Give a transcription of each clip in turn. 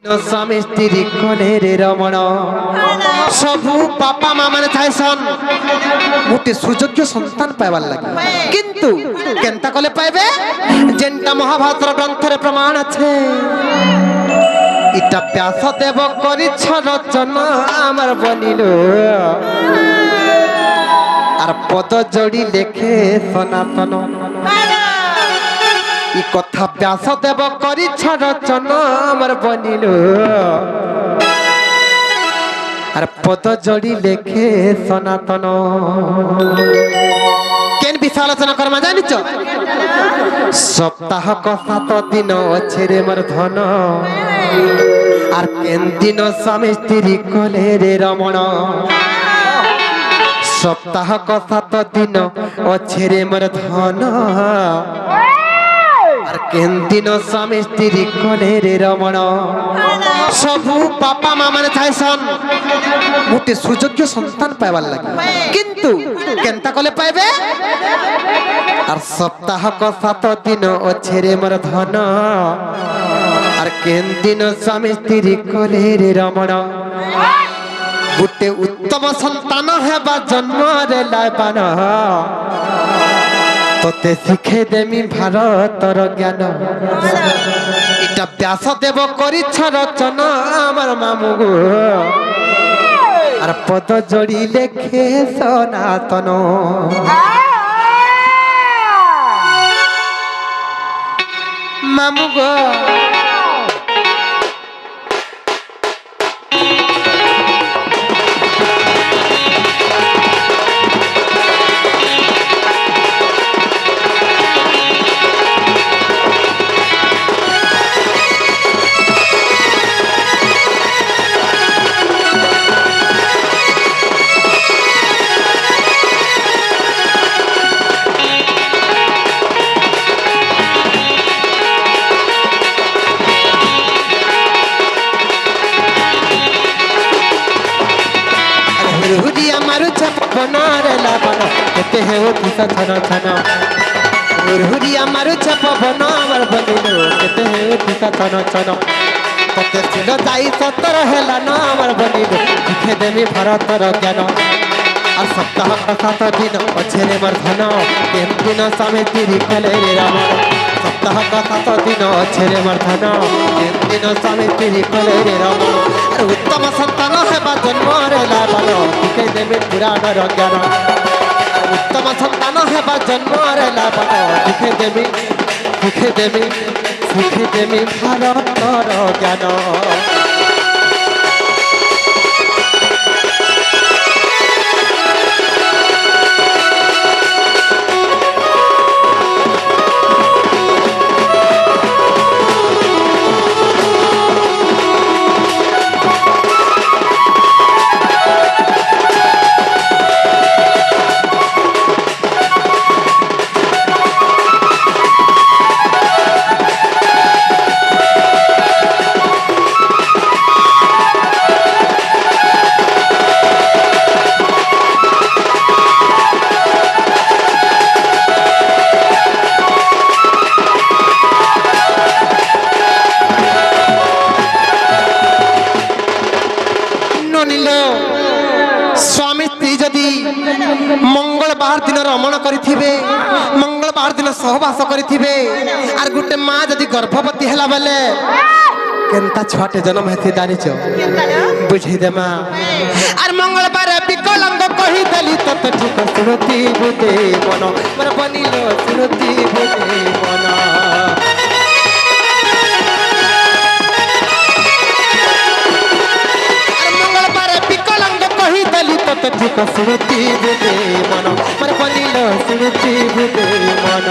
स्वामी स्त्री कोले रे रमण सबु पापा माँ माने चाहेसन गोटे सुयोग्य संतान पाइबार लगे किंतु केनता कले पाइबे जेनटा महाभारत ग्रंथ रे प्रमाण আছে इटा व्यास देव करिछ रचना आमार बनिलो आर पद जोड़ी लेखे सनातन इ कथा व्यास देव करिछ रचना आमार बनिलो आर पद जोड़ी लेखे सनातन केन विषय आलोचना करमा जानिछ सप्ताह को 7 दिन अछि रे मोर धन आर केन दिन स्वामी स्त्री कोले रे रमण सप्ताह को 7 दिन अछि रे मोर धन आर केन दिन स्वामी स्त्री कोले रे रमण सबु पापा माँ माने चाहेसन गोटे सुयोग्य संतान पाइबार लगे किंतु केनता कले पाइबे आर सप्ताह को 7 दिन अछि रे मोर धन आर केन दिन स्वामी स्त्री कोले रे रमण गोटे उत्तम संतान हेबा जन्म रे लायबान तोते शिखे देमी भारतर ज्ञान इटा व्यास देव करिछ रचना आमार मामु गो आर पद जोड़ी लेखे सनातन मामु गो हुरिया मारु छप बनारे लाबन केते हे ओ किसा छन छन हुरिया मारु छप बनावर बनिलो केते हे ओ किसा छन छन तते सिलो जाई सतर हेला ना अमर बनिलो लिखे देमी भारतर ज्ञान आ सप्ताह का 7 दिन अछि रे मोर धन केन दिन स्वामी स्त्री कोले रे रमण सप्ताह का 7 दिन अछि रे मोर धन केन दिन स्वामी स्त्री कोले रे रमण आर उत्तम संतान हेबा जन्म रे लाबन लिखे देमी पुराणर ज्ञान उत्तम संतान हेबा जन्म रे लाबन लिखे देमी भारतर ज्ञान स्वामी स्त्री जदि मंगलवार दिन रमण करिथिबे मंगलवार दिन सहवास करिथिबे आर गुटे माँ जदि गर्भवती हैला बेले केनता छुआटे जन्म हेथि दानिचो बुझी दे माँ आर मंगलवार विकलांग कहि देली तत ठीक सुनती बुदे मन मोर बनिलो सुनती बुदे मन तत ठीक सुनती बुदे मन मोर बनिलो सुनती बुदे मन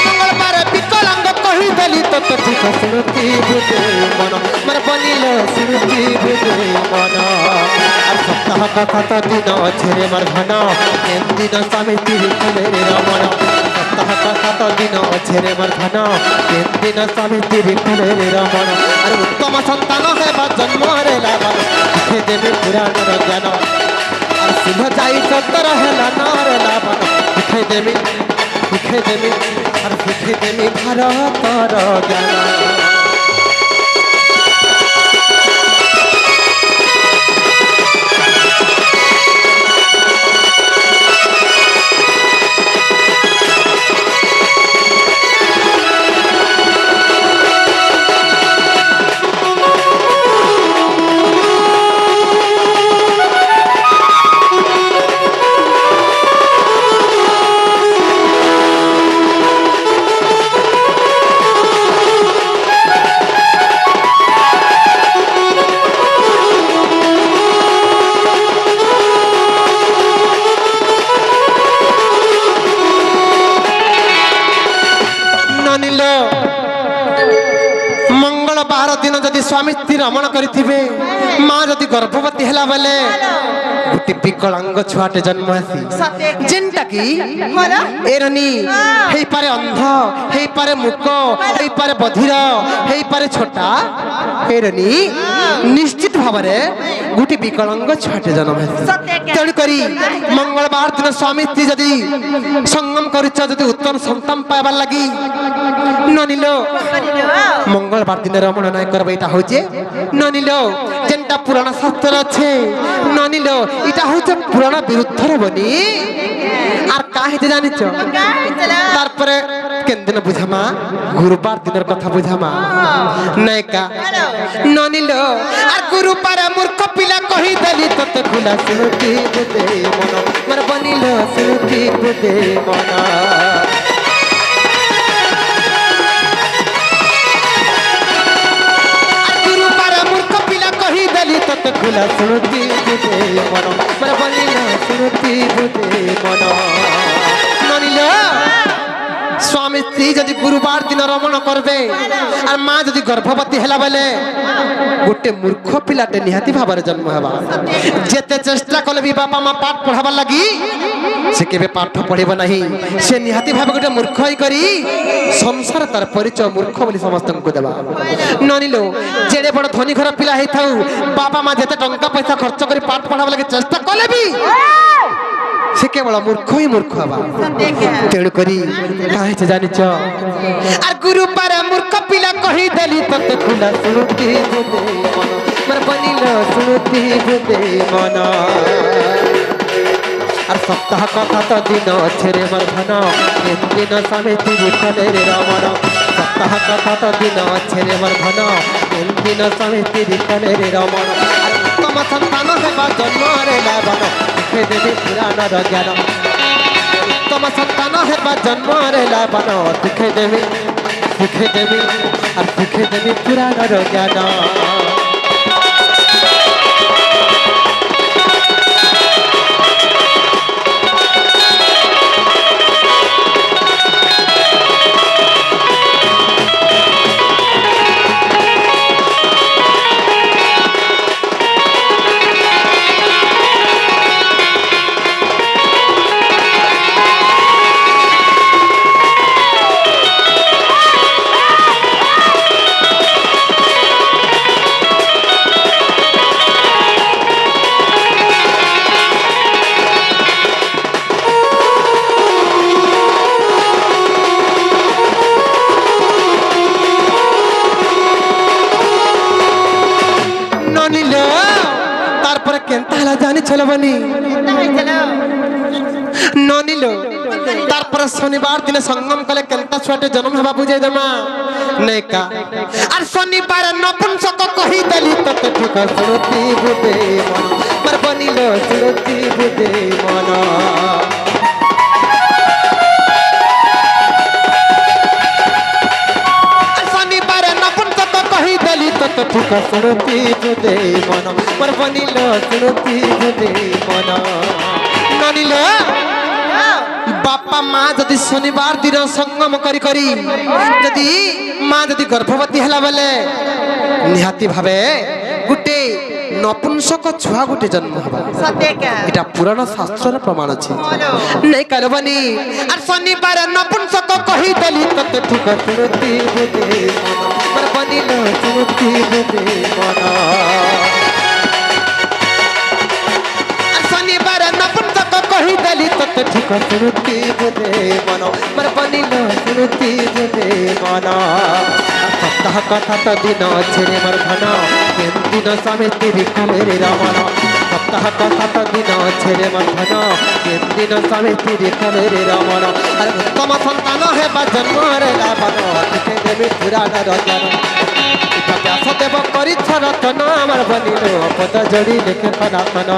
मंगलवार विकलांग कहि देली तत ठीक सुनती बुदे मन मोर बनिलो सुनती बुदे मन आर सप्ताह का 7 दिन अछि रे मोर धन केन दिन स्वामी स्त्री कोले रे रमण सप्ताह का 7 दिन अछि रे मोर धन केन दिन स्वामी स्त्री कोले रे रमण आर उत्तम संतान हेबा जन्म रे लाबन लिखे देबे पुराणर ज्ञान आर सिंह जाई सतर हेला ना रे लाबन लिखे देबे ଶିଖେଇଦେମି ଆର ଶିଖେଇଦେମି ଭାରତର ଜ୍ଞାନ दिन जदि स्वामी स्त्री रमण करिथिबे मां जदि गर्भवती हैला बेले गुटी विकलांग छुआटे जन्म आसी जेनटा की एरनी हेई पारे अंध हेई पारे मूक हेई पारे बधिर हेई पारे छोटा एरनी निश्चित भावरे गुटी विकलांग छुआटे जन्म आसी तेणु करी मंगलवार दिन स्वामी स्त्री जदि संगम करिछ जदि उत्तम संतान पाइबार लागि ननिलो मंगलवार दिन रमण नाय करबे इटा होचे ननिलो जेनटा पुराण शास्त्र আছে ननिलो इटा होचे पुराण विरुद्ध रे बनी आर काहे जानिछो तार परे केन दिन बुझामा गुरुवार दिनर कथा बुझामा नायका ननिलो आर गुरुवार मूर्ख पिला कहि देली तते खुला सुनुती बुदे मन मर बनिलो सुनुती बुदे मन तत खुला सुनती बुझे मन मर बनिला सुनती बुझे मन ननिलो स्वामी स्त्री जदि गुरुवार दिन रमण करबे और मां जदि गर्भवती हैला बेले गोटे मूर्ख पिलाटे निहाती भाबर जन्म हेबा जेते चेष्टा कले भी बापा मां पाठ पढ़ाबा लागि से केबे पाठ पढ़िबो नाही से निहाती भाबे गोटे मूर्ख होई करी संसार तार परिचय मूर्ख बोली समस्त को देबा ननिलो जेडे बड़ धनी घर पिला हेई थाउ बापा मां जेते टंका पैसा खर्च करी पाठ पढ़ाबा लागि चेष्टा कले भी से केवल मूर्ख ही मूर्ख हवा तेणु करी काहे से जानिछ आर गुरुवार मूर्ख पिला कहि देली तते खुला सुनुती बुदे मन मर बनिलो सुनुती बुदे मन आर सप्ताह कथा तो दिन छेरे मर धन दिन समिति कले रे रमण सप्ताह कथा तो दिन छेरे मर धन दिन समिति कले रे रमण आर उत्तम संतान हेबा जन्म रे लावन देवी पुराण ज्ञान उत्तम संतान हेबा जन्म रे लावन दिखे देवी और दिखे देवी पुराण ज्ञान बनी ननिलो तार पर शनिवार दिन संगम कले केनता छुआटे जन्म हेबा बुझे देमा नेका आर शनिवार नपुंसक कहि देली तते ठीक सुनती बुदे मन मर बनिलो सुनती बुदे मन शनिवार नपुंसक कहि देली तते ठीक सुनती बुदे मन मर बनिलो सुनती बुदे मन ननिलो बापा माँ जदि शनिवार दिन संगम करी करी जदि माँ जदि गर्भवती हैला बेले निहाती भावे गुटे नपुंसक छुआ गुटे जन्म हबा एटा पुराण शास्त्र प्रमाण अछि नै करबनी आर शनिवार नपुंसक कहि देली तते ठीक सुनती बुदे मन बनिलो सुनती बुदे मन आर शनिवार नपुंसक कहि देली सत ठीक सुनुती दे मन मर बनिल सुनुती दे मन सप्ताह कथा तो दिन छेड़े मर धन केन दिन स्वामी तेरी कले रमन सप्ताह कथा तो दिन छेड़े मर धन केन दिन स्वामी तेरी कले रमन अरे उत्तम संतान है जन्म रे रावण देखे देवी पुराण रचन व्यासदेव परिच्छ रतन आमर बनिल पद जोड़ी लिखे सनातन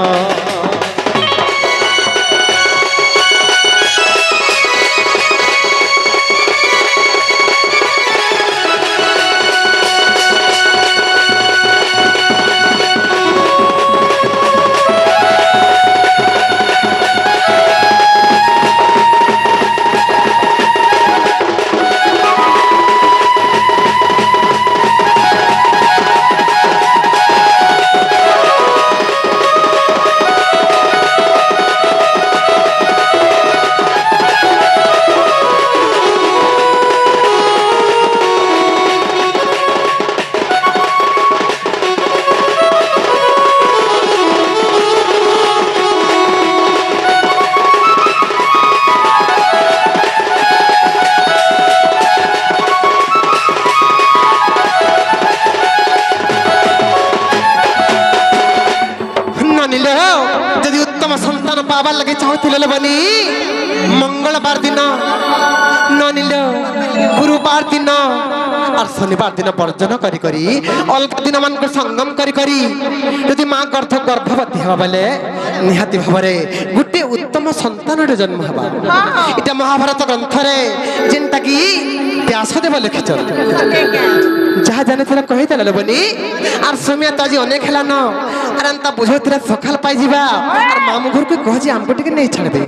जदि उत्तम संतान पावार लगे चाहूले बनी मंगलवार दिन निल गुरुवार दिन और शनिवार दिन वर्जन करी अलग दिन मान संगम करी यदि माँ गर्भ गर्भवती हवा बेले निहाती भाव गोटे उत्तम संतान जन्म हवा इटा महाभारत ग्रंथ जेनटा कि व्यासदेव लिखिछन जहाँ जाने कहीदेल बनी और समय तो आज अनेक है बुझे सकाल पाई और मामू घर को कह आमको टे नहीं छाड़ दे।